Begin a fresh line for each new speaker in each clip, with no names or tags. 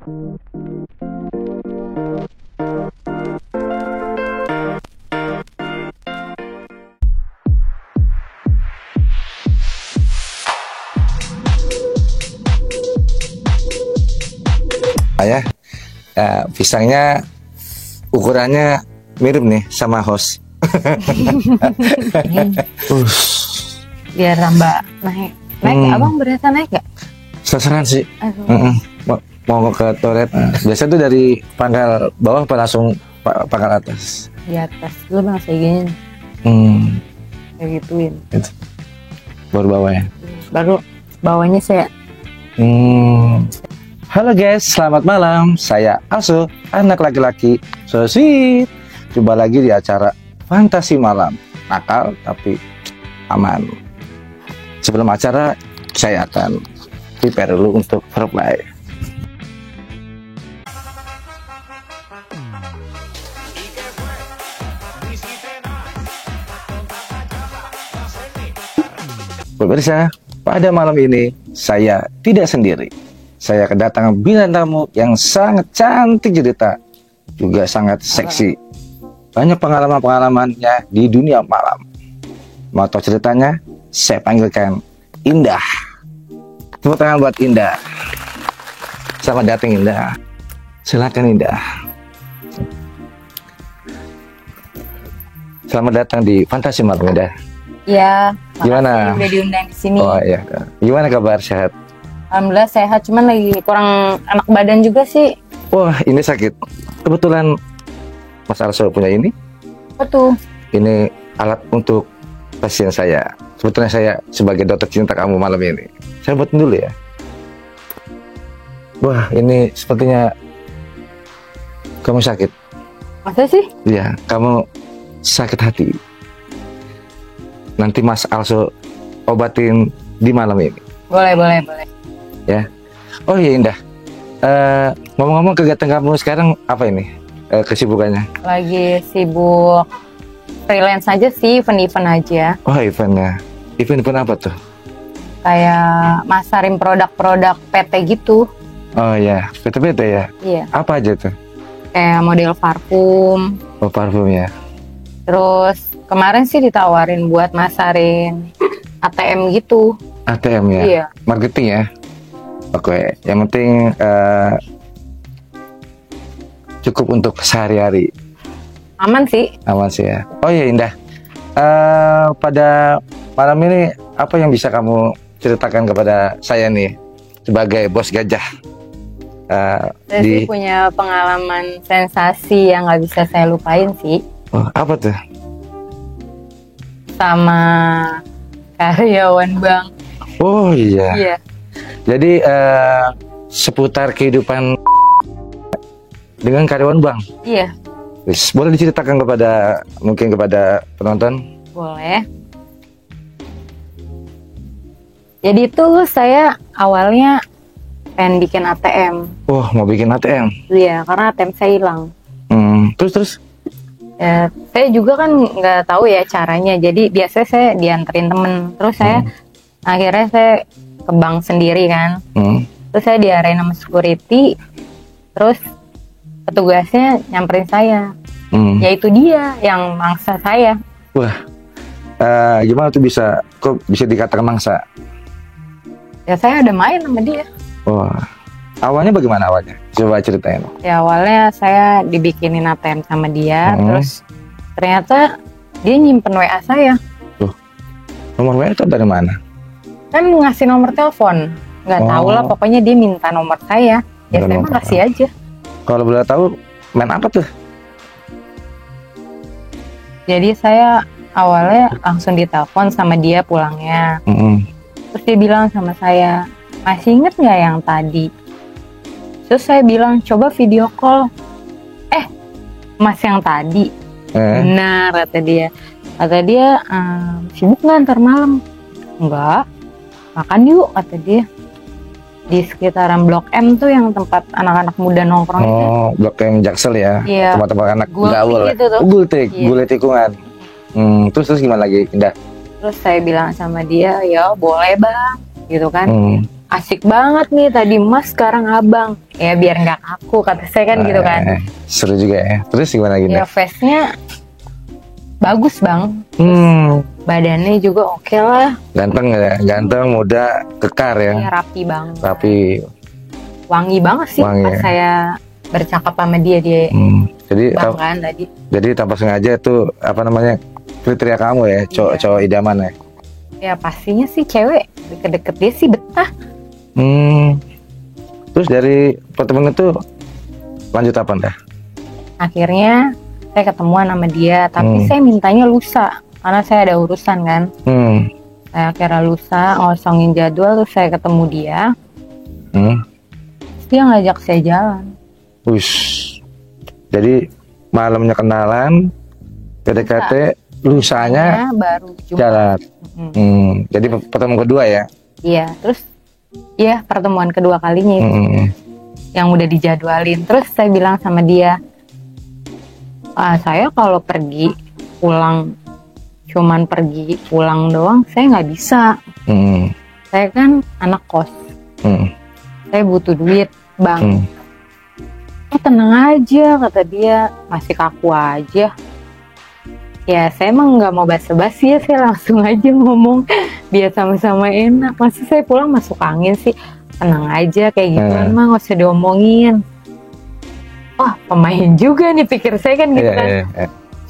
Ya, pisangnya ukurannya mirip nih sama host.
Biar tambah naik. Abang berasa naik gak?
Seseran sih. Mau ke toilet. Biasa tuh dari pangkal bawah apa langsung pangkal atas?
Di atas. Lu bang saya gini. Kayak gituin.
Gitu. Baru bawahnya.
Baru bawahnya saya.
Halo guys, selamat malam. Saya Asu, anak laki-laki so sweet. Jumpa lagi di acara Fantasi Malam. Nakal tapi aman. Sebelum acara, saya akan prepare dulu untuk reply. Pemirsa, pada malam ini saya tidak sendiri. Saya kedatangan bintang tamu yang sangat cantik cerita, juga sangat seksi. Banyak pengalaman-pengalamannya di dunia malam. Mau tahu ceritanya? Saya panggilkan Indah. Tepuk tangan buat Indah. Selamat datang Indah. Silakan Indah. Selamat datang di Fantasi Malam Indah.
Iya.
Gimana?
Udah diundang di sini.
Oh iya. Gimana kabar, sehat?
Alhamdulillah sehat, cuman lagi kurang enak badan juga sih.
Wah, ini sakit. Kebetulan Mas Arso punya ini.
Apa tuh?
Ini alat untuk pasien saya. Sebetulnya saya sebagai dokter cinta kamu malam ini. Saya buatin dulu ya. Wah, ini sepertinya kamu sakit.
Masa sih?
Iya, kamu sakit hati. Nanti Mas Arso obatin di malam ini.
Boleh.
Ya. Oh iya Indah. Ngomong-ngomong kegiatan kamu sekarang apa ini? Kesibukannya?
Lagi sibuk freelance aja sih, event-event aja.
Oh eventnya. Event apa tuh?
Kayak masarin produk-produk PT gitu.
Oh ya, PT-PT ya?
Iya.
Apa aja tuh?
Kayak model parfum.
Oh parfumnya.
Terus kemarin sih ditawarin buat masarin ATM gitu.
ATM ya?
Iya.
Marketing ya? Oke, yang penting cukup untuk sehari-hari.
Aman sih.
Aman sih ya. Oh iya Indah. Pada malam ini apa yang bisa kamu ceritakan kepada saya nih sebagai bos gajah?
Saya sih punya pengalaman sensasi yang nggak bisa saya lupain sih.
Oh, apa tuh?
Sama karyawan bank.
Oh iya.
Iya.
Jadi seputar kehidupan dengan karyawan bank.
Iya.
Boleh diceritakan mungkin kepada penonton?
Boleh. Jadi itu saya awalnya pengen bikin ATM.
Wah, mau bikin ATM?
Iya, karena ATM saya hilang.
Terus?
Ya, saya juga kan nggak tahu ya caranya. Jadi biasanya saya dianterin temen. Terus akhirnya saya ke bank sendiri kan. Terus saya diarahin sama security. Terus petugasnya nyamperin saya. Yaitu dia yang mangsa saya.
Wah, gimana tuh kok bisa dikatakan mangsa?
Ya saya ada main sama dia.
Wah, awalnya bagaimana awalnya? Coba ceritain.
Ya awalnya saya dibikinin ATM sama dia. Terus ternyata dia nyimpen WA saya.
Tuh, nomor WA itu dari mana?
Kan ngasih nomor telepon. Nggak tahu lah, pokoknya dia minta nomor saya. Ya saya mah kasih aja.
Kalau boleh tahu main apa tuh?
Jadi saya awalnya langsung ditelepon sama dia pulangnya. Terus dia bilang sama saya, masih inget nggak yang tadi? Terus saya bilang, coba video call. Mas yang tadi? Benar, kata dia. Kata dia, sibuk nggak ntar malam? Enggak, makan yuk, kata dia. Di sekitaran Blok M tuh yang tempat anak-anak muda nongkrong itu.
Oh, Blok M Jaksel ya?
Iya.
Tempat-tempat anak gaul.
Gitu tuh.
Gultik tikungan. Terus gimana lagi, Indah?
Terus saya bilang sama dia, ya boleh bang, gitu kan. asik banget nih tadi mas sekarang abang. Ya biar nggak kaku kata saya kan gitu kan.
Seru juga ya. Terus gimana gini?
Ya face-nya bagus bang. Badannya juga oke lah.
Ganteng ya, ganteng, muda, kekar ya.
Ya rapi banget.
Rapi.
Wangi banget sih
Wangi,
pas
ya.
saya bercakap sama dia
Jadi
bang kan tadi.
Jadi tanpa sengaja tuh apa namanya kriteria kamu ya, cowok idaman ya.
Ya pastinya sih cewek deket-deket dia sih betah.
Terus dari pertemuan itu lanjut apa dah?
Akhirnya saya ketemuan sama dia, tapi saya mintanya lusa karena saya ada urusan kan. Saya kira lusa ngosongin jadwal, terus saya ketemu dia. Terus dia ngajak saya jalan.
Jadi malamnya kenalan, PDKT, lusanya
baru
jalan. Jadi pertemuan kedua ya?
Iya, terus ya pertemuan kedua kalinya itu yang udah dijadwalin. Terus saya bilang sama dia, saya kalau pergi pulang cuman pergi pulang doang, saya nggak bisa. Saya kan anak kos, saya butuh duit bang. Tenang aja kata dia, masih kaku aja. Ya saya emang nggak mau basa-basi ya, saya langsung aja ngomong biar sama-sama enak. Masa saya pulang masuk angin sih, tenang aja kayak gitu emang nggak usah diomongin. Wah pemain juga nih pikir saya kan gitu kan.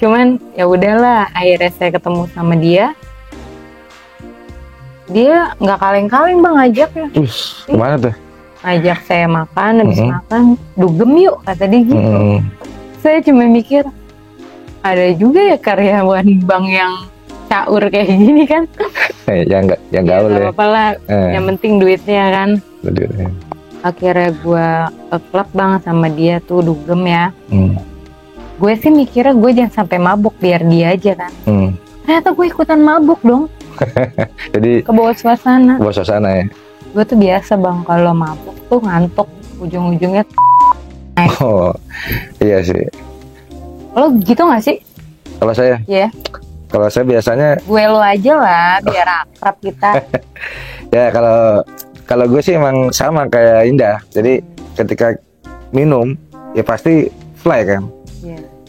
Cuman ya udahlah, akhirnya saya ketemu sama dia. Dia nggak kaleng-kaleng bang ajaknya.
Kemana tuh?
Ajak saya makan, habis makan dugem yuk kata dia gitu. Saya cuma mikir ada juga ya karyawan bank yang caur kayak gini kan.
yang gaul ya.
Apa lah, yang penting duitnya kan.
Duitnya.
Akhirnya gue ke klub bang sama dia tuh dugem ya. Gue sih mikirnya gue jangan sampai mabuk biar dia aja kan. Ternyata gue ikutan mabuk dong.
Jadi
ke bawah suasana.
Bawah suasana ya.
Gue tuh biasa bang kalau mabuk tuh ngantuk ujung-ujungnya.
Oh iya sih.
Lo gitu gak sih?
Kalau saya?
Iya.
Kalau saya biasanya
gue lo aja lah biar akrab kita.
Ya kalau gue sih emang sama kayak Indah. Jadi ketika minum ya pasti fly kan.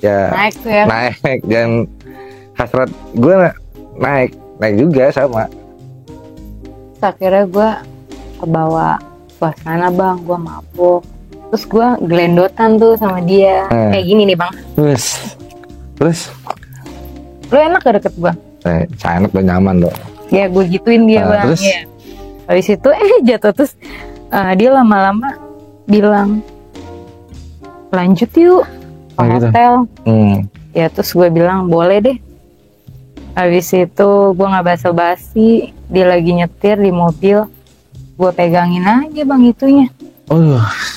Ya
naik tuh ya.
Naik dan hasrat gue naik juga sama.
Terus akhirnya gue kebawa suasana bang, gue mabuk. Terus gue gelendotan tuh sama dia. Kayak gini nih bang.
Terus?
Lu enak gak deket gue?
Enak dan nyaman loh.
Ya gue gituin dia bang.
Terus?
Ya. Habis itu jatuh. Terus dia lama-lama bilang lanjut yuk ke hotel. Ya terus gue bilang boleh deh. Habis itu gue gak basa-basi, dia lagi nyetir di mobil, gue pegangin aja bang itunya.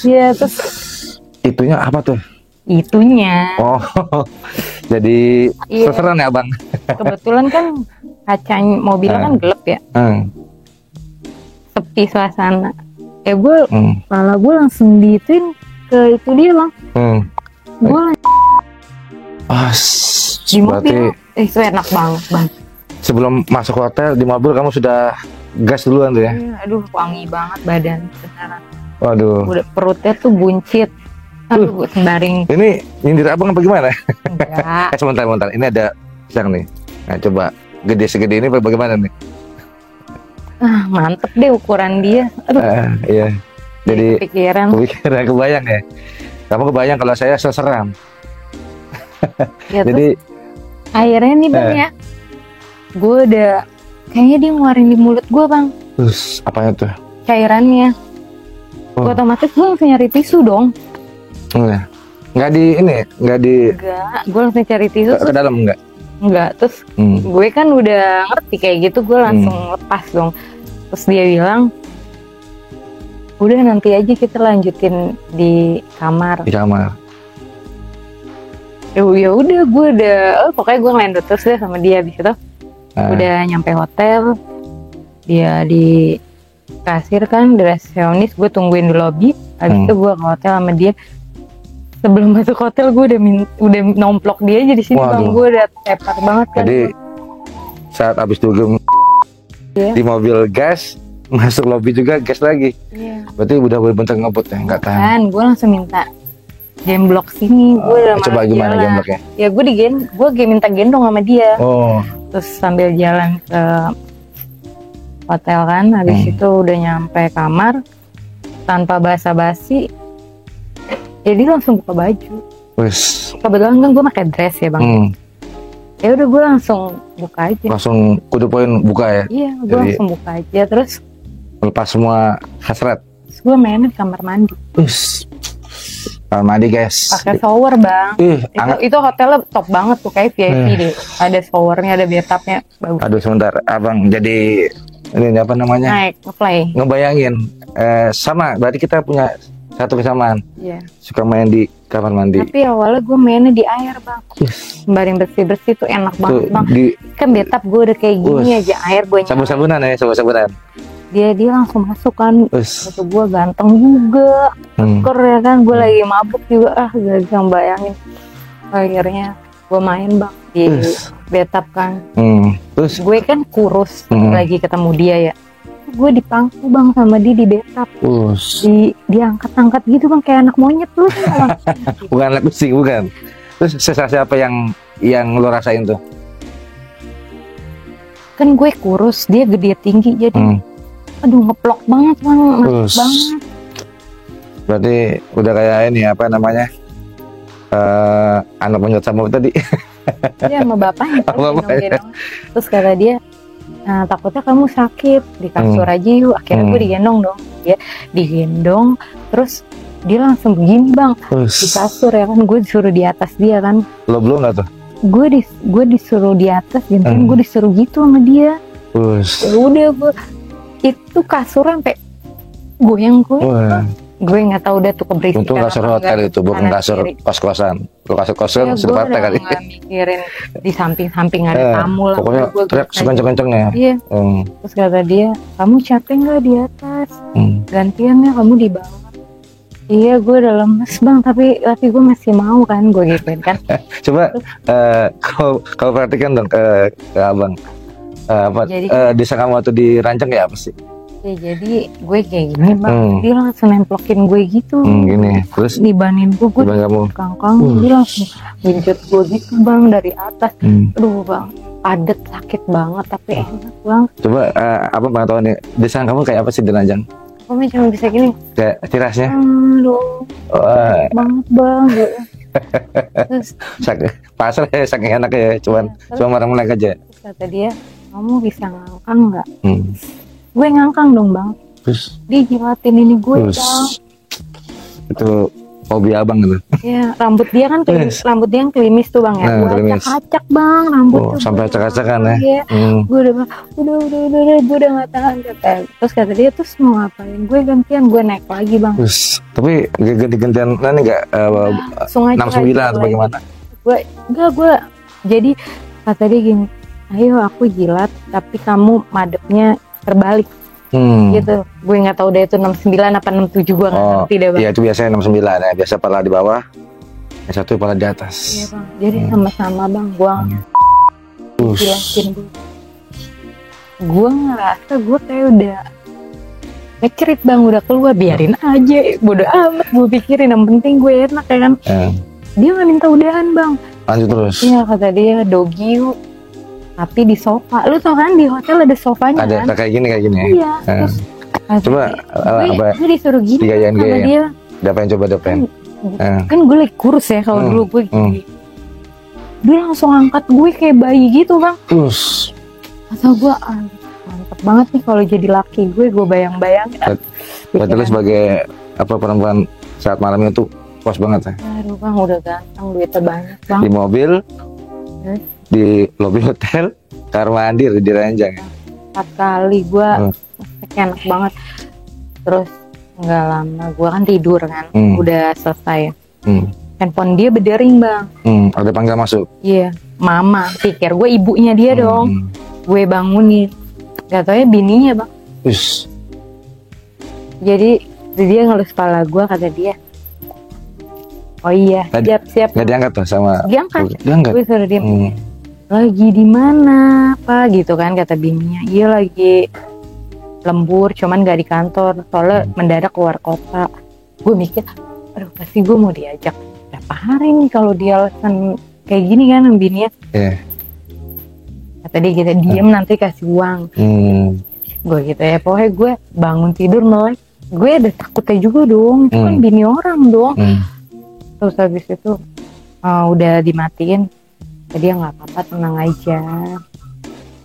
Iya terus.
Itunya apa tuh?
Itunya.
Oh jadi seseran ya bang.
Kebetulan kan kaca mobilnya kan gelap ya. Sepi suasana. Gue malah gue langsung diituin ke itu dia bang. Gue di mobil itu enak banget bang.
Sebelum masuk hotel di mobil kamu sudah gas duluan tuh ya?
Aduh wangi banget badan beneran.
Waduh.
Udah perutnya tuh buncit. Aduh sembaring.
Ini nyindir abang apa gimana?
Enggak.
Sebentar. Ini ada pisang nih. Nah coba gede segede ini bagaimana nih?
Mantep deh ukuran dia. Aduh.
Iya. Jadi
kepikiran
kebayang ya. Kamu kebayang kalau saya seseram.
Ya,
jadi
akhirnya nih bang ya, gue udah kayaknya dia ngeluarin di mulut gue bang.
Terus apanya tuh?
Cairannya. Otomatis gue langsung nyari tisu dong.
Nggak di ini, nggak di.
Enggak, gue langsung cari tisu.
Ke dalam enggak?
Enggak, terus gue kan udah ngerti kayak gitu, gue langsung lepas dong. Terus dia bilang, udah nanti aja kita lanjutin di kamar.
Di kamar.
Ya udah, gue udah, pokoknya gue ngelendot terus deh sama dia. Abis itu udah nyampe hotel, dia di kasir kan, di resepsionis, gue tungguin di lobby. Abis itu gue ke hotel sama dia. Sebelum masuk hotel gue udah nomplok dia aja di sini bang. Gue udah tepar banget kan.
Jadi saat abis dugem di mobil gas, masuk lobby juga gas lagi.
Iya.
Berarti udah bener-bener ngebut ya, nggak tahan.
Kan gue langsung minta game block sini, gue udah
Coba
malas
gimana
jalan.
game blocknya?
Ya gue minta gendong sama dia.
Oh,
Terus sambil jalan ke hotel kan, habis itu udah nyampe kamar tanpa basa-basi, ya dia langsung buka baju.
wes,
Kebetulan kan gue pakai dress ya bang. Ya udah gue langsung buka aja.
langsung kudu poin buka ya.
Iya, gue
Jadi-
langsung buka aja. Terus
Melepas semua hasrat.
gue mainnya di kamar mandi,
Wes, kamar mandi guys.
pakai shower bang. Itu hotelnya top banget tuh, kayak VIP deh. Ada showernya, ada bathtubnya, bagus.
Aduh sebentar, abang jadi ini apa namanya?
Naik play.
Ngebayangin, sama. Berarti kita punya satu kesamaan.
Iya.
Suka main di kamar mandi.
Tapi awalnya gue mainnya di air bang. Sembaring bersih tuh enak
Tuh,
banget bang.
di
Kan bathtub gue udah kayak gini aja, air gue nyalain.
sabun-sabunan ya, sabun-sabunan.
Dia langsung masuk kan.
Wes,
Kata gue ganteng juga, ker ya kan. Gue lagi mabuk juga, gak bisa bayangin. Akhirnya gue main bang di
Wes.
bathtub kan.
Terus,
Gue kan kurus,
Hmm.
lagi ketemu dia ya. Gue dipangku bang sama dia di bathtub. Diangkat-angkat gitu bang, kayak anak monyet lu.
bukan anak kucing, bukan. Terus sensasi apa yang lo rasain tuh?
Kan gue kurus, dia gede tinggi jadi. Aduh ngeplok banget bang, mantep
Terus.
banget.
Berarti udah kayak ini apa namanya? Anak penyot sama tadi.
Dia sama bapaknya kan,
Sama bapaknya.
gendong-gendong. Terus kata dia, nah, takutnya kamu sakit, di kasur aja yuk. Akhirnya gue digendong dong. Dia digendong, terus dia langsung begini bang, di kasur ya kan. Gue disuruh di atas dia kan.
Lo belum nggak tuh?
Gue disuruh di atas, gantian gue disuruh gitu sama dia. Ya udah gue itu kasur sampai goyang gue.
Wah,
Gue nggak tahu udah tuh keberisikan.
untung kasur
apa
hotel
enggak,
itu, bukan
kanan
kasur
kiri.
kos-kosan. Kalau kasur kosan
Ya,
sudah
gue
partai
udah
kali.
nggak mikirin di samping-samping ada tamu lah.
Pokoknya
Gue
teriak
gitu aja.
sekenceng-kencengnya.
Iya. Terus kata dia, kamu capek nggak di atas? Gantiannya kamu di bawah. Iya, gue udah lemes bang, tapi gue masih mau kan, gue gituin kan.
Coba kau perhatikan dong ke abang. Apa
Jadi-
desa kamu atau dirancang kayak apa sih?
Ya, jadi gue kayak gini bang, dia langsung nemplokin gue gitu.
Gini, terus
Dibanin gue
abang kamu.
kangkang, dia langsung genjot gue gitu bang dari atas. Aduh bang, padet sakit banget tapi enak bang.
Coba abang pengen tahu nih, desa kamu kayak apa sih di Ranjang?
Kok cuma bisa gini?
Kayak tirasnya?
Aduh,
Wah,
banget bang. Terus
pasar ya, saking enak ya, cuma marah melek aja.
kata dia, kamu bisa ngangkang nggak? Gue ngangkang dong bang.
Terus,
Dia jilatin ini gue bang.
itu hobi abang gitu.
Ya rambut dia kan rambut dia kan klimis tuh bang ya.
Nah,
Gue
klimis.
acak-acak bang rambut.
Oh, sampai acak-acakan ya.
Iya. Gue udah bilang, udah, gue udah nggak tahan kata. Terus kata dia, terus mau ngapain? Gue gantian, gue naik lagi bang.
Terus, tapi ganti-gantian nanti nggak
Langsung aja
69
lagi.
atau bagaimana?
Gue jadi kata dia gini, ayo aku jilat tapi kamu madepnya terbalik gitu. Gue nggak tahu deh itu 69 apa 67, gue nggak ngerti deh bang.
Iya itu biasanya 69 ya, biasa pala di bawah, yang satu pala di atas.
Iya bang, jadi sama-sama bang, gue jelasin gue ngerasa gue kayak udah ngecerit bang, udah keluar, biarin aja, bodo amat gue pikirin, yang penting gue enak ya kan. Dia nggak minta udahan bang.
Lanjut terus.
Iya kata dia doggy yuk, tapi di sofa. Lu tau kan di hotel ada sofanya
Ada
kan?
kayak gini ya.
Iya. Terus
Coba
gue disuruh gini
digayain
sama dia.
Dapain coba dapain.
Kan gue lagi kurus ya kalau dulu gue gini. Dia langsung angkat gue kayak bayi gitu bang.
Terus.
Atau gue mantep banget nih kalau jadi laki gue bayang-bayang.
Berarti lu sebagai apa perempuan saat malamnya tuh puas banget ya.
Aduh bang udah ganteng, duitnya banyak bang.
Di mobil, di lobi hotel, kamar mandi di Ranjang.
4 kali gue enak banget. Terus nggak lama gue kan tidur kan, udah selesai. Handphone dia berdering bang.
Ada panggilan masuk.
Iya, mama pikir gue ibunya dia dong. Gue bangunin, gak tau ya bininya bang. Jadi dia ngelus kepala gue, kata dia, oh iya, siap.
Gak diangkat tuh sama.
Diangkat.
Diangkat.
Gue suruh dia, lagi di mana, apa gitu kan, kata bininya. Iya lagi lembur, cuman gak di kantor soalnya mendadak keluar kota. Gue mikir, aduh pasti gue mau diajak berapa hari nih kalau dia alasan kayak gini kan bininya. Kata dia gitu, diem nanti kasih uang. Gue gitu ya, pokoknya gue bangun tidur melek, gue ada takutnya juga dong, itu kan bini orang dong. Terus habis itu udah dimatiin, jadi ya nggak apa-apa, tenang aja,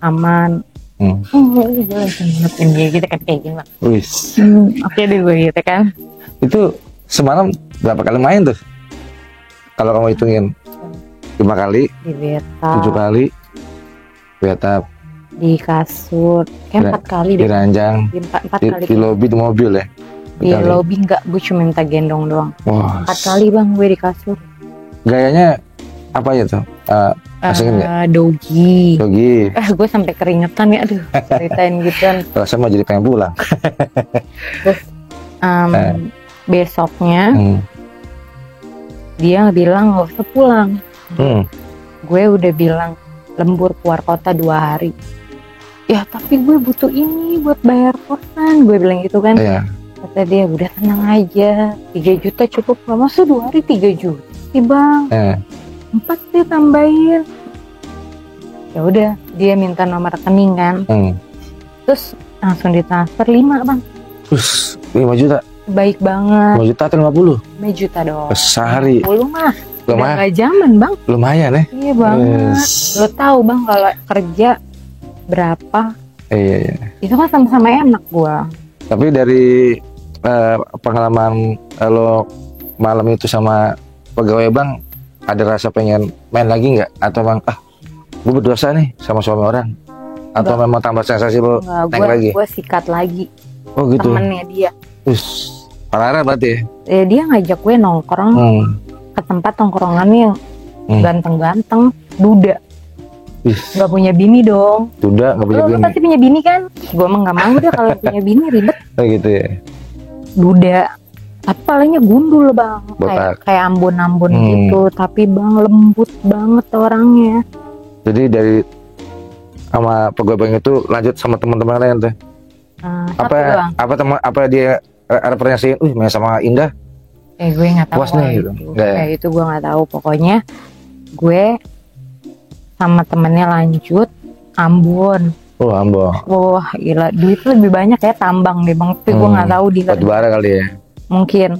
aman. Gue langsung ngetin dia gitu kan, kayak gini. Oke deh gue gitu kan.
Itu semalam berapa kali main tuh? Kalau kamu hitungin 5 kali,
Di bathtub,
7 kali, bathtub,
di kasur, kayak 4 kali
di
deh.
ranjang,
Empat
di,
kali.
di lobi di mobil ya.
Di lobby enggak, gue cuma minta gendong doang.
Wah,
4 kali bang gue di kasur.
gayanya apa ya tuh? Asingin nggak?
Dogi.
Yogi,
Gue sampai keringetan ya, aduh ceritain gitu kan.
rasa mau jadi pengen pulang.
Terus besoknya
Hmm.
dia bilang nggak usah pulang. Gue udah bilang lembur keluar kota 2 hari. Ya tapi gue butuh ini buat bayar kosan, gue bilang gitu kan.
Iya.
Kata dia udah tenang aja, 3 juta cukup. Gak masuk 2 hari 3 juta sih bang. 4 sih tambahin. Ya udah, dia minta nomor rekening kan. Terus langsung ditransfer 5 bang.
Terus 5 juta.
Baik banget.
5 juta atau 50?
5 juta dong.
Sehari.
50 mah. Udah
Lumayan.
gak zaman bang.
Lumayan ya.
Iya banget. Lo tahu bang kalau kerja berapa?
Iya.
Itu kan sama-sama enak gua.
Tapi dari pengalaman lo malam itu sama pegawai bang, ada rasa pengen main lagi nggak? Atau bang, gue berdosa nih sama suami orang? Atau memang tambah sensasi lo naik lagi?
Gue sikat lagi.
Oh gitu.
Temennya dia.
Parah berarti.
Dia ngajak gue nongkrong ke tempat nongkrongannya yang ganteng-ganteng, duda. Gak punya bini dong.
Duda nggak punya
Lo
bini.
pasti punya bini kan? Gue emang gak mau deh kalau punya bini ribet.
Oh gitu ya.
Duda. Tapi palingnya gundul bang. Kayak ambon-ambon gitu. Tapi bang lembut banget orangnya.
Jadi dari sama pegawai bang itu lanjut sama teman-teman lain tuh. Apa dia referensiin, main sama Indah?
Gue nggak tahu.
Puas nih gitu.
Kayak itu gue nggak tahu. Pokoknya gue sama temennya lanjut Ambon.
Ambon.
Wah gila, duit lebih banyak ya tambang deh bang. Tapi gue nggak tahu di
batu bara kali ya.
Mungkin.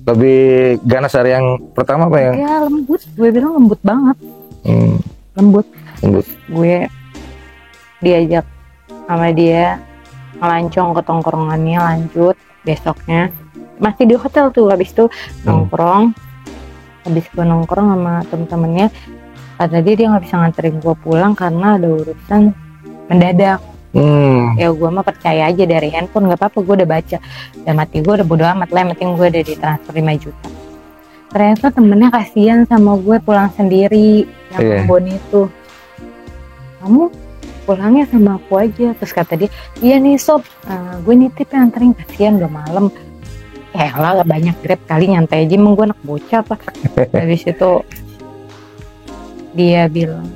Lebih ganas dari yang pertama apa yang?
Ya lembut. Gue bilang lembut banget. Lembut. Gue diajak sama dia ngelancong ke tongkrongannya, lanjut besoknya masih di hotel tuh. Habis itu nongkrong. Habis gue nongkrong sama temen-temennya, kata dia nggak bisa nganterin gue pulang karena ada urusan mendadak. Ya gue mah percaya aja dari handphone, nggak apa-apa, gue udah baca dan mati gue udah bodo amat lah, yang penting gue udah ditransfer 5 juta. Ternyata temennya kasihan sama gue pulang sendiri yang Ambon itu. Kamu pulangnya sama aku aja. Terus kata dia, iya nih sob, gue nitip yang anterin, kasihan udah malam. Lah gak banyak grab kali, nyantai aja, emang gue anak bocah apa. Habis itu dia bilang,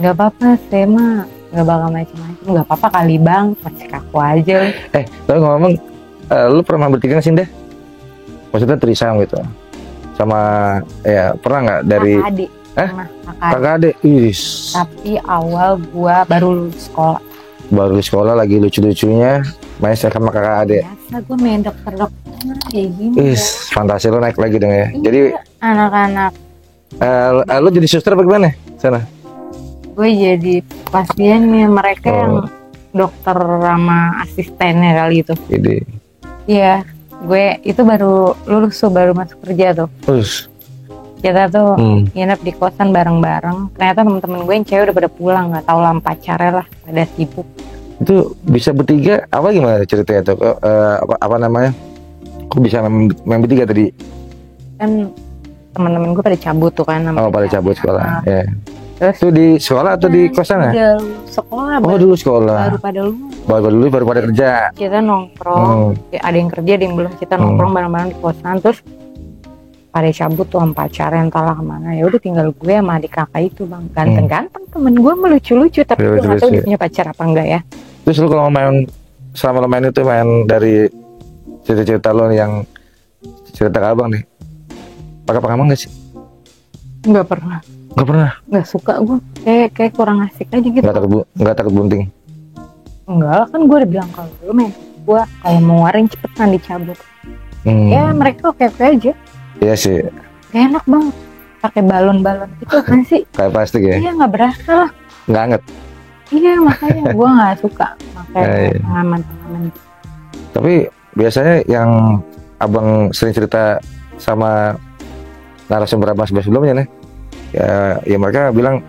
gak apa-apa, saya mah gak bakal macam-macam. Gak apa-apa kali bang, masih kaku aja.
Tapi ngomong, lu pernah bertiga sih deh? Maksudnya trisam gitu? Sama, ya pernah gak dari...
Kakak adik.
Kakak adik?
Tapi awal gue baru lulus sekolah.
Baru di sekolah lagi lucu-lucunya main sama kakak adik.
Biasa gue main dokter-dokter kayak gini.
Fantasi lo naik lagi dong ya.
Iya,
jadi
anak-anak.
Lo jadi suster apa gimana sana?
Gue jadi pasiennya mereka yang dokter sama asistennya kali itu.
Jadi.
Iya, gue itu baru lulus tuh, baru masuk kerja tuh. Kita tuh nginep di kosan bareng-bareng. Ternyata temen-temen gue yang cewek udah pada pulang, nggak tahu lah pacarnya lah, pada sibuk.
Itu bisa bertiga apa gimana ceritanya tuh? Apa namanya? Kok bisa main bertiga tadi?
Kan temen-temen gue pada cabut tuh kan.
Pada cabut sekolah. Ya.
Terus
itu di sekolah atau di kosan ya?
Udah sekolah.
Dulu sekolah. Baru pada kerja.
Kita nongkrong. Ada yang kerja, ada yang belum. Kita nongkrong bareng-bareng di kosan. Terus pada cabut tuh sama pacarnya entahlah kemana. Ya udah tinggal gue sama adik kakak itu bang, ganteng-ganteng temen gue, melucu-lucu, tapi gue nggak tahu dia punya pacar apa enggak ya.
Terus lu kalau main selama lo main itu, main dari cerita-cerita lo yang cerita ke abang nih, pakai pengaman gak sih?
Nggak pernah.
Nggak pernah.
Nggak suka gue. Kayak kurang asik aja gitu.
Nggak takut bunting.
Enggak lah, kan gue udah bilang kalau lu main gue kalau mau waring cepetan dicabut. Ya mereka oke aja.
Iya sih.
Kayak enak banget pakai balon-balon itu kan sih.
Kayak plastik ya.
Iya nggak berasa lah.
Nggak anget.
Iya makanya gue nggak suka pakai pengaman.
Tapi biasanya yang abang sering cerita sama narasumber abang sebelumnya nih, ya mereka bilang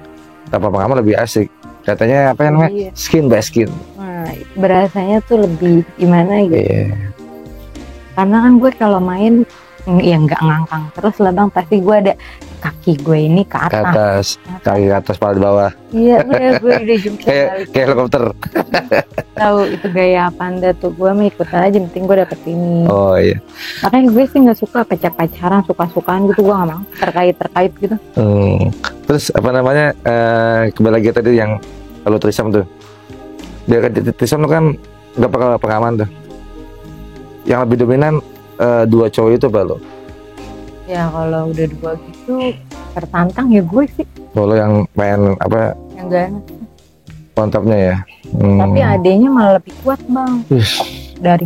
tanpa pengaman lebih asik. Katanya apa yang namanya?
Iya.
Skin by skin.
Nah, berasanya tuh lebih gimana gitu.
Iya.
Karena kan gue kalau main ya nggak ngangkang terus lah bang, pasti gue ada kaki gue ini ke
Ke
atas.
atas, kaki ke atas, kepala di bawah.
Iya gue udah jungkir balik.
Kayak helikopter.
Tahu itu gaya panda tuh, gue mah ikut aja, penting gue dapet ini.
Oh iya.
Makanya gue sih nggak suka pacaran, suka-sukaan gitu, gue nggak mau terkait gitu.
Terus apa namanya, kembali lagi tadi yang kalau trisam tuh, dia kan trisam tuh kan nggak pakai pengaman tuh. Yang lebih dominan dua cowok itu apa lo?
Ya kalau udah dua gitu tertantang ya gue sih.
Kalau yang main apa?
Yang gak enak.
Mantapnya ya.
Tapi adenya malah lebih kuat bang. Dari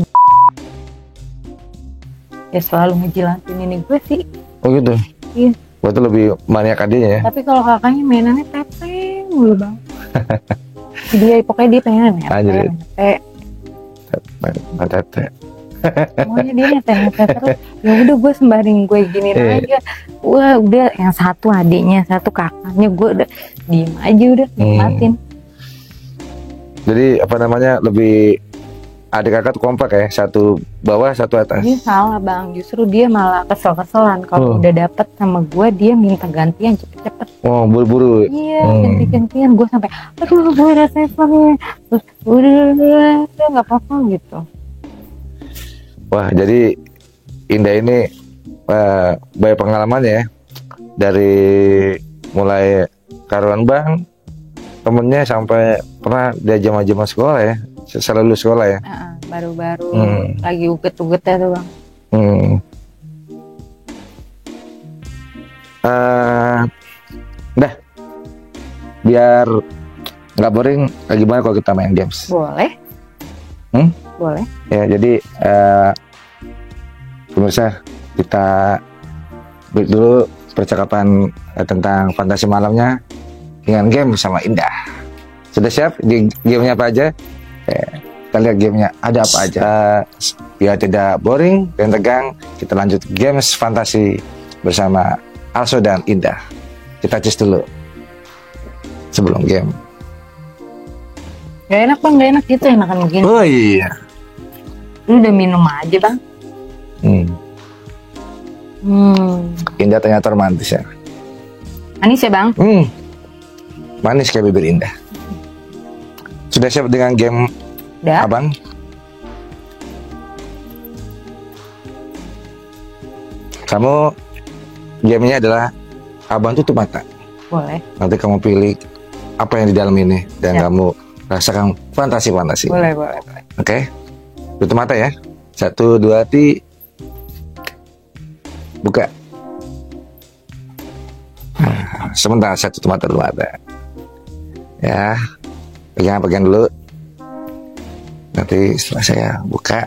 ya selalu ngejilatin ini gue sih.
Oh gitu.
Iya.
Berarti lebih maniak adanya ya.
Tapi kalau kakaknya mainannya tepeng mulu bang. Pokoknya dia pengen
Anjir.
tete. Pokoknya dia nete terus. Ya udah gue sembaring gue giniin aja. Wah udah yang satu adiknya, satu kakaknya, gue udah diem aja udah nikmatin.
Jadi apa namanya, lebih adik kakak tuh kompak ya, satu bawah satu atas.
Ini salah bang, justru dia malah kesel-keselan kalau udah dapet sama gue, dia minta gantian cepet-cepet.
Oh buru-buru.
Iya ganti-gantian, gue sampai aduh gue rasanya nih, terus udah nggak apa-apa gitu.
Wah, jadi Indah ini banyak pengalaman ya, dari mulai karuan bang, temennya sampai pernah dia zaman sekolah ya, selalu lulus sekolah ya.
Baru-baru lagi uget-ugetnya tuh bang.
Dah, biar nggak boring, gimana kalau kita main games?
Boleh. Boleh.
Ya, jadi pemirsa, kita break dulu percakapan tentang fantasi malamnya dengan game sama Indah. Sudah siap? Gamenya apa aja? Kita lihat gamenya ada apa aja. Biar tidak boring dan tegang, kita lanjut games fantasi bersama Also dan Indah. Kita cus dulu sebelum game.
Gak enak bang, gak enak gitu, enakan begini.
Oh iya.
Lu udah minum aja bang.
Indah ternyata romantis ya.
Manis ya bang?
Manis kayak bibir Indah. Sudah siap dengan game
Udah.
abang? Kamu, gamenya adalah abang tutup mata.
Boleh.
Nanti kamu pilih apa yang di dalam ini dan kamu rasakan fantasi.
Boleh.
Oke? Tutup mata ya. 1, 2, 3. Buka. Sebentar, saya tutup mata dulu. Ya, pegang dulu. Nanti setelah saya buka,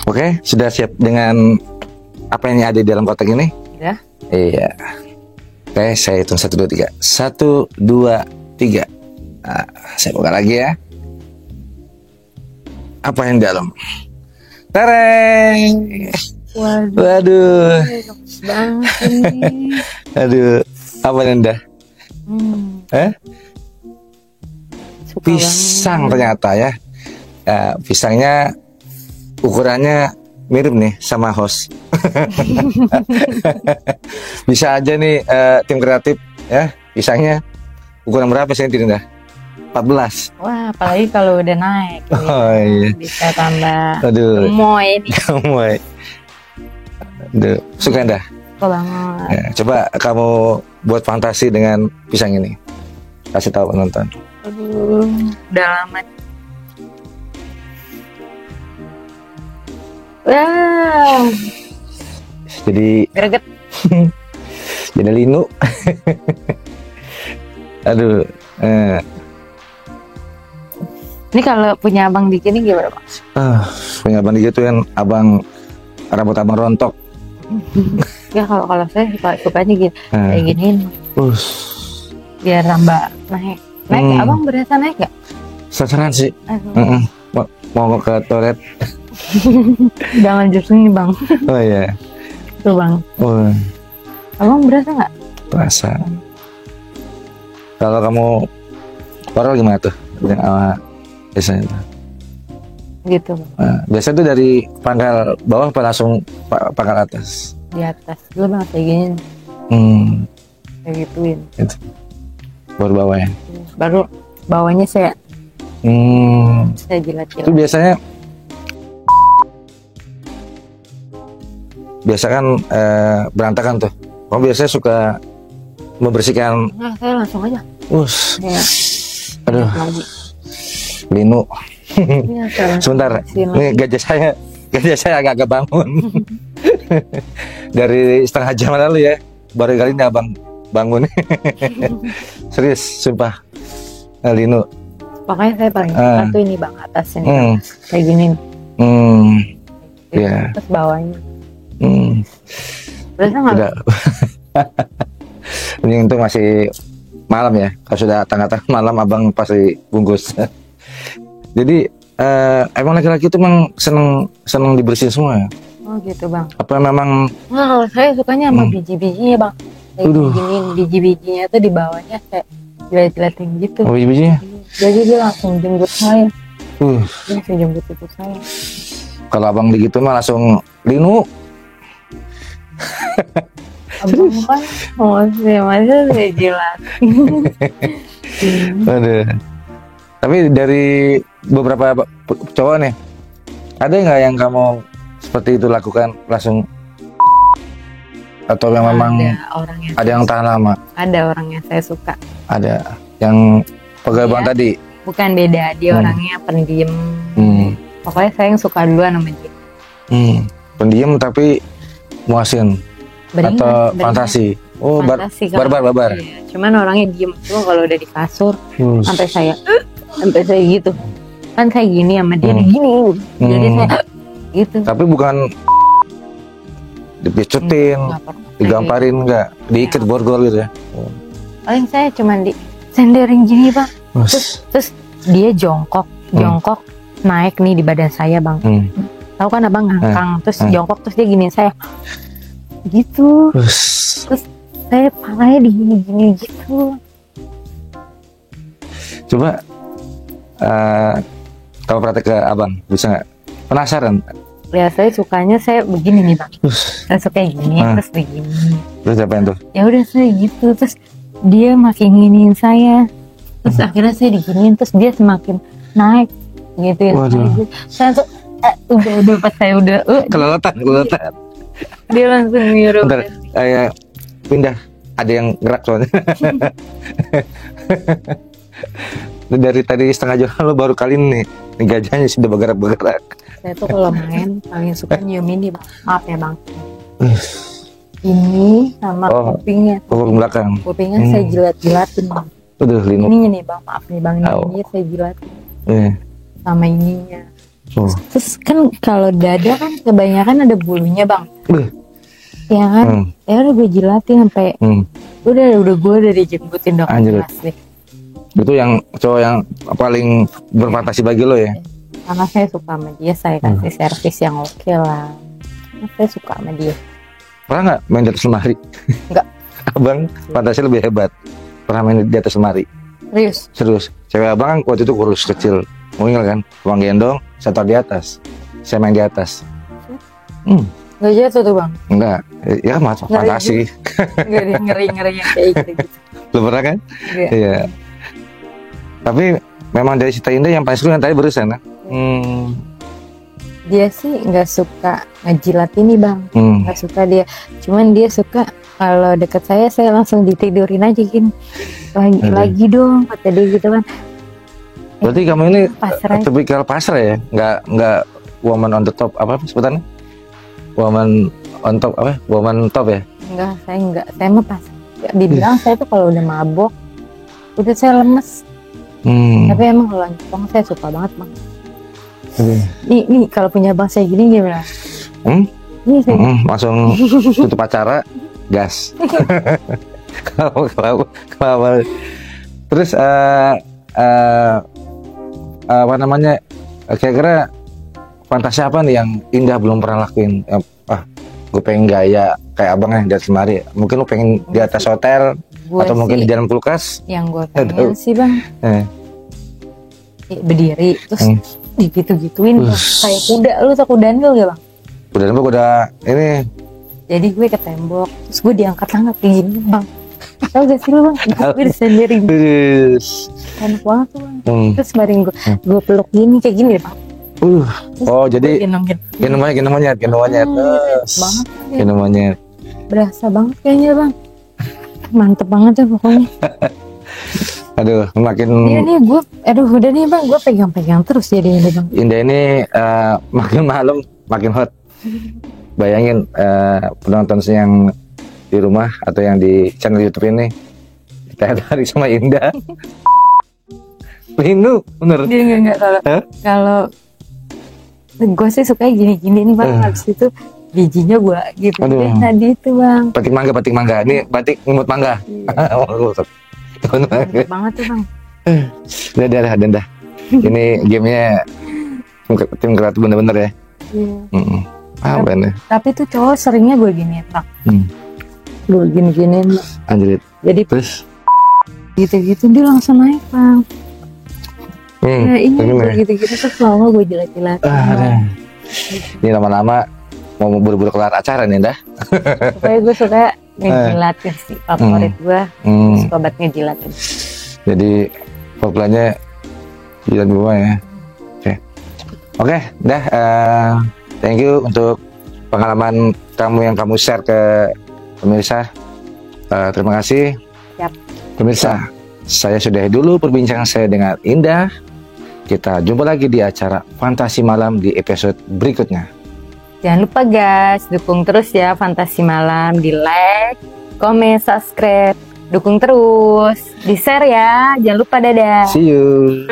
oke, sudah siap dengan apa yang ada di dalam kotak ini?
Udah.
Iya. Oke, saya hitung 1, 2, 3. 1, 2, 3. Nah, saya buka lagi ya. Apa yang di dalam? Tereng. Waduh.
Bagus banget ini.
Aduh, apa yang dah?
Suka
Pisang
banget.
ternyata ya. Pisangnya ukurannya mirip nih sama host. Bisa aja nih tim kreatif ya, pisangnya ukuran berapa senti dah? 14.
Wah, apalagi kalau udah naik.
Oh iya.
Bisa tambah
Aduh.
gemoy nih.
Gemoy. Aduh, suka dah.
Suka banget.
Ya, coba kamu buat fantasi dengan pisang ini. Kasih tahu penonton.
Aduh, udah lama. Wah,
Jadi
greget.
jadi linu. Aduh.
Ini kalau punya abang bikin ini gimana, Bang?
Punya abang digituin, abang rambut abang rontok.
Ya kalau saya sukanya gitu, kayak giniin. Biar nambah naik. Naik, abang berasa naik gak?
Sasaran sih. Mau ke toilet.
Jangan jus ini, Bang.
Oh iya.
Tuh, Bang.
Oh,
Abang berasa nggak?
terasa. Kalau kamu parol gimana tuh? Yang biasanya tuh.
Gitu, Bang.
Biasa tuh dari pangkal bawah apa langsung pangkal atas?
Di atas dulu, Bang, kayak gini. Kayak gituin.
Itu. Baru bawahnya.
Baru bawahnya saya jilat-jilat.
Itu biasanya kan berantakan tuh. Kamu biasanya suka membersihkan.
Nah, saya langsung aja.
Ya. Aduh,
Lagi.
linu.
Ini
Sebentar, ini gajah saya agak bangun. Dari setengah jam lalu ya, baru kali ini abang bangun. Serius, sumpah. Linu.
Makanya saya paling suka tuh ini, Bang, atasnya nih, Bang. Kayak gini.
Ya.
Terus bawahnya. Berasa nggak?
Udah. Ini untuk masih malam ya. Kalau sudah tengah-tengah malam abang pasti bungkus. Jadi emang laki-laki itu memang seneng dibersihin semua ya?
Oh gitu, Bang.
Apa memang?
Nah, kalau saya sukanya sama biji-bijinya, Bang. Kayak giniin biji-bijinya tuh di bawahnya kayak jilat-jilatin gitu.
Oh, biji-bijinya?
Jadi dia langsung jemput saya. Dia langsung jemput saya.
Kalau abang begitu mah langsung linu.
Abang kan masih saya jilat.
Aduh. Tapi dari beberapa cowok nih, ada nggak yang kamu seperti itu lakukan langsung? Atau yang memang ada yang tahan lama?
Ada orang yang saya suka.
Ada yang pegawai bang tadi?
Bukan, beda, dia orangnya pendiam. Pokoknya saya yang suka duluan sama dia.
Pendiam tapi muasin. Atau fantasi. Oh,
fantasi,
barbar.
Iya. Cuman orangnya diem. Cuma kalau udah di kasur sampai saya gitu. Kan saya gini sama dia gini. Jadi saya gitu.
Tapi bukan dipicutin, digamparin enggak, diikat borgol gitu ya.
Paling saya cuman disenderin gini, Bang. Terus dia jongkok naik nih di badan saya, Bang. Tahu kan abang ngangkang, terus jongkok, terus dia giniin saya gitu. Terus saya palanya digini-gini gitu.
Coba kalau praktek ke abang bisa nggak? Penasaran?
Ya saya sukanya saya begini nih, Bang. Saya suka gini, terus begini.
Terus apain tuh? Ya
udah saya gitu, terus dia makin nginiin saya. Terus akhirnya saya diginiin, terus dia semakin naik gitu ya. Saya tuh udah pas saya udah
kelelatan.
Dia langsung nyuruh.
Bentar, pindah. Ada yang gerak soalnya. Dari tadi setengah jam lalu baru kali ini gajahnya sudah bergerak.
Saya tuh kalau main paling suka nyium ini, Bang. Maaf ya, Bang. Ini sama kupingnya.
Kuping belakang.
Kupingnya saya jilat-jilatin, Bang.
Linu.
Ininya nih, Bang. Maaf nih, Bang. Ini saya jilatin. Sama ininya. Terus kan kalau dada kan kebanyakan ada bulunya, Bang. Ya kan? Ya udah gue jilatin sampai udah gue udah dijemputin dong. Asli.
Itu yang cowok yang paling berfantasi bagi lo ya?
Karena saya suka sama dia, saya kasih servis yang oke lah. Saya suka sama dia.
Pernah nggak main di atas lemari?
Enggak.
Abang fantasi lebih hebat. Pernah main di atas lemari? Serius. Cewek abang kan waktu itu kurus kecil. Mungil kan? Uang gendong, saya taruh di atas. Saya main di atas.
Nggak jatuh tuh, Bang?
Enggak. Ya kan fantasi.
Ngeri yang kayak gitu.
Belum pernah kan?
Iya.
Iya. Tapi memang dari Sita Indah yang paling seru yang tadi barusan.
Dia sih nggak suka ngejilat ini bang,
Hmm.
nggak suka dia. Cuman dia suka kalau deket saya langsung ditidurin aja gini. Lagi dong, kata dia gitu kan.
Berarti kamu ini
Pasrah.
tipikal pasrah ya? Nggak woman on the top apa sebutannya? Woman on top apa? Woman top ya?
Enggak, saya mah pas. Dibilang saya tuh kalau udah mabok, udah saya lemes. Tapi emang kalau lanjut bang saya suka banget bang. Nih kalau punya bang saya gini gimana? Nih saya
Langsung tutup acara, gas. Kalau terus apa namanya? Kira-kira fantasi apa nih yang Indah belum pernah lakuin? Gue pengen gaya kayak abang di atas lemari. Mungkin lu pengen di atas hotel
Gua
atau mungkin
sih
di dalam kulkas.
yang gue pengen sih bang berdiri terus digitu-gituin kayak kuda. Lu tau kuda gak bang?
Udah ini.
Jadi gue ke tembok terus gue diangkat-angkat kayak gini bang. Tau gak sih lu bang? Gue disendiri enak banget tuh bang. Terus baring gue peluk gini kayak gini bang.
Oh jadi gendong monyet.
banget
Gendong monyet.
berasa banget kayaknya bang. Mantep banget ya pokoknya.
Aduh, makin
Iya nih gue, udah nih bang, gue pegang-pegang terus jadi ini bang.
Indah ini makin malam makin hot. Bayangin penonton yang di rumah atau yang di channel YouTube ini ditarik sama Indah. Linu, bener.
Dia nggak kalau gue sih suka gini-gini nih bang. Habis itu bijinya gue gitu deh tadi itu bang.
Petik mangga. Ini batik ngumut mangga.
Mantep banget tuh bang.
Udah. Ini gamenya tim kreatif bener-bener ya.
Iya.
Bener.
Tapi tuh cowok seringnya gue gini bang. Gue gini-giniin bang.
Anjrit.
Jadi
Terus
gitu-gitu dia langsung naik bang. Ya ini
gimana?
gue gitu-gitu terus lama gue jilat-jilat.
Ini lama-lama mau buru-buru kelar acara nih dah.
Pokoknya gue suka ngejilatin sih favorit gue. Suka banget ngejilatin.
Jadi pelannya jilat gua ya. Oke, dah. Thank you untuk pengalaman kamu yang kamu share ke pemirsa. Terima kasih.
Siap.
Pemirsa, saya sudahi dulu perbincangan saya dengan Indah. Kita jumpa lagi di acara Fantasi Malam di episode berikutnya.
Jangan lupa guys, dukung terus ya Fantasi Malam, di like, komen, subscribe, dukung terus, di share ya, jangan lupa, dadah.
See you.